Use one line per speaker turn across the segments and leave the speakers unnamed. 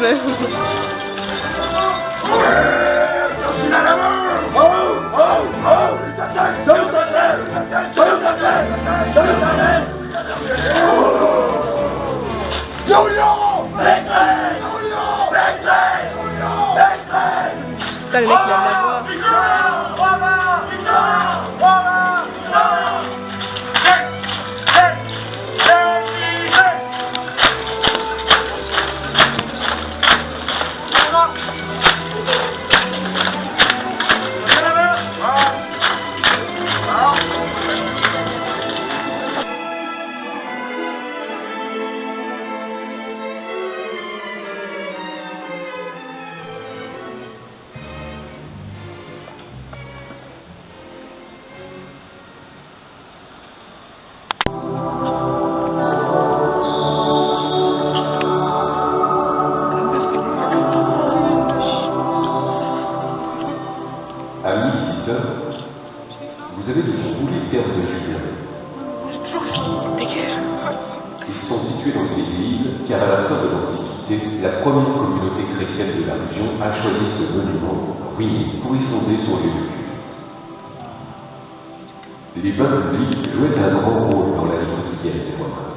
Putain, le mec, il a de la voix.
Vous avez devant vous les terres de Julien. Ils sont situés dans ces îles, car à la fin de l'Antiquité, la première communauté chrétienne de la région a choisi ce monument, ruiné, pour y fonder son lieu de culte. Les bains publics jouaient un grand rôle dans la vie quotidienne des Romains.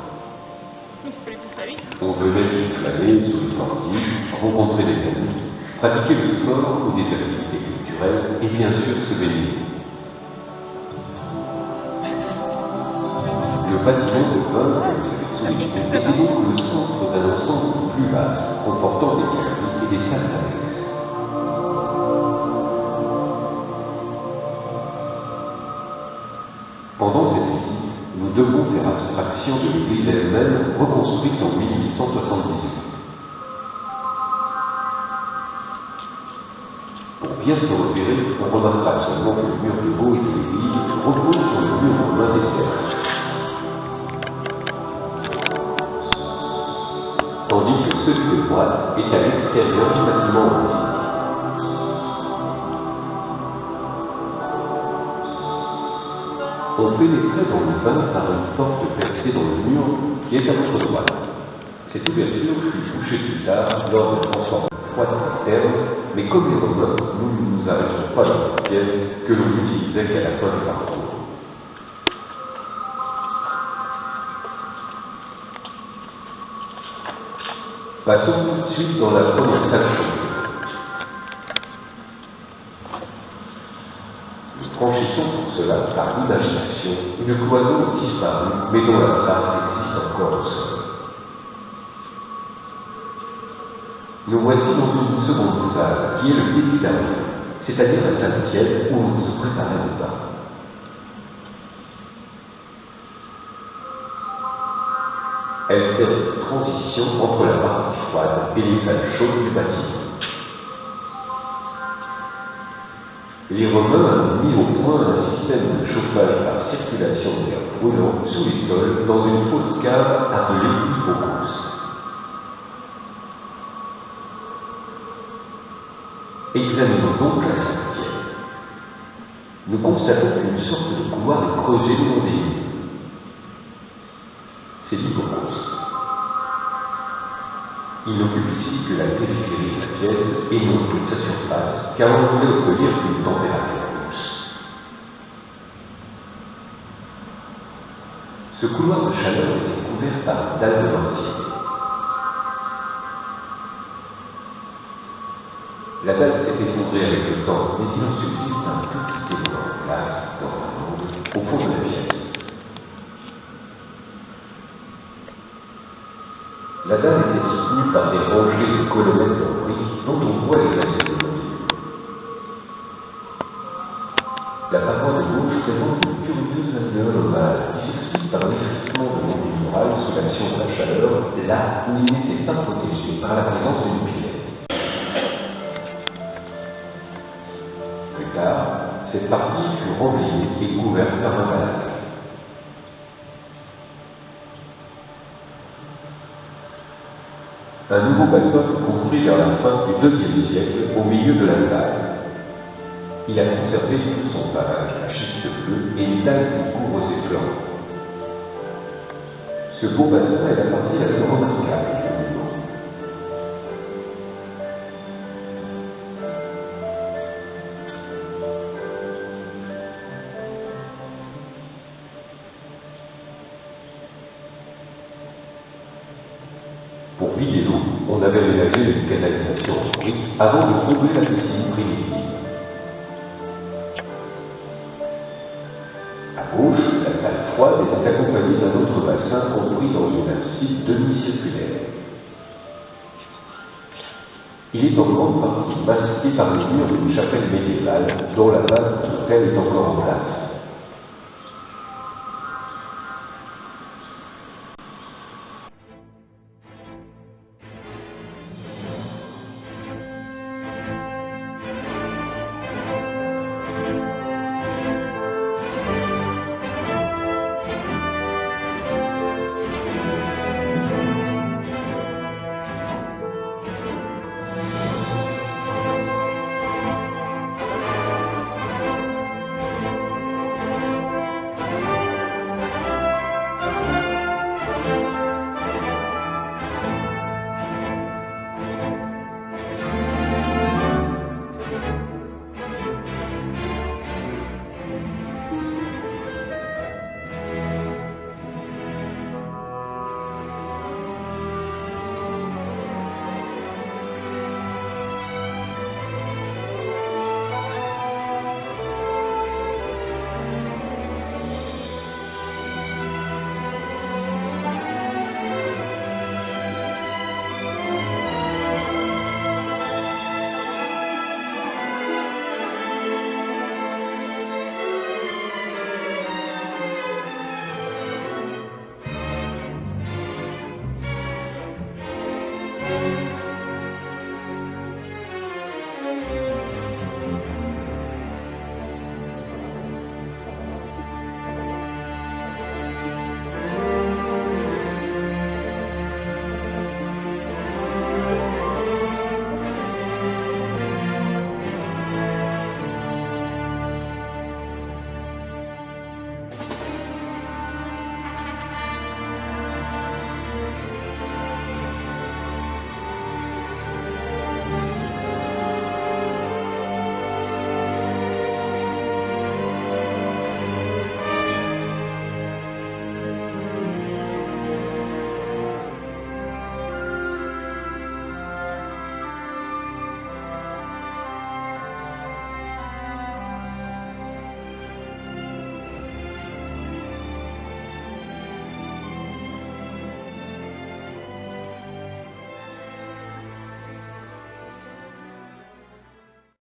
On venait s'y flâner sous les portiques, rencontrer des amis, pratiquer le sport ou des activités culturelles et bien sûr se baigner. Le bâtiment de Paul, comme vous avez souligné, était donc le centre d'un ensemble plus vaste, comportant des galeries et des salles annexes. Pendant cette visite, nous devons faire abstraction de l'église elle-même, reconstruite en 1878. Pour bien se repérer, on remarquera seulement que le mur de gauche de l'église repose sur le mur romain des cercles, tandis que celui de droite est à l'extérieur du bâtiment antique. On pénétrait dans le bain par une porte percée dans le mur qui est à notre droite. Cette ouverture fut touchée plus tard lors de transformations froides externes, mais comme les Romains, nous ne nous arrêtons pas dans cette pièce que l'on n'utilisait qu'à la fin du parcours. Passons tout de suite dans la première salle chaude. Nous franchissons pour cela par l'imagination une cloison disparue, mais dont la trace existe encore au sol. Nous voici dans une seconde salle, qui est le début d'arrivée, c'est-à-dire la salle tiède où on se préparait au bain. Elle sert de transition entre la partie froide et les salles chaudes du bâtiment. Les Romains ont mis au point un système de chauffage par circulation d'air brûlant sous les sols dans une fausse cave appelée hypocous. Examinons donc la salle tiède. Nous constatons qu'une sorte de couloir est creusé le long des murs. C'est l'hypocous. Il n'occupe ici que la périphérie de la pièce et non toute sa surface, car on voulait obtenir une température douce. Ce couloir de chaleur était couvert par une dalle de mortier. La dalle s'est effondrée avec le temps, mais il en subsiste un tout petit élément en place, dans un angle, au fond de la pièce. La dalle était soutenue par des rangées de colonnettes en briques dont on voit les aspects de l'île. La paroi de gauche présente une curieuse alvéole ovale qui s'explique par l'effacement de l'onde murale sous l'action de la chaleur, là où il n'était pas protégé par la présence d'une pierre. Plus tard, cette partie fut remblayée et couverte par un balai. Un nouveau bâtiment fut construit vers la fin du IIe siècle au milieu de la salle. Il a conservé tout son pavage à schiste bleu et une dalle qui couvre ses flancs. Ce beau bâtiment est la partie la plus remarquable du monument. on avait ménagé une canalisation en briques avant de trouver la piscine primitive. À gauche, la salle froide était accompagnée d'un autre bassin construit dans une abside demi-circulaire. Il est en grande partie masqué par les murs d'une chapelle médiévale dont la base de l'hôtel est encore en place.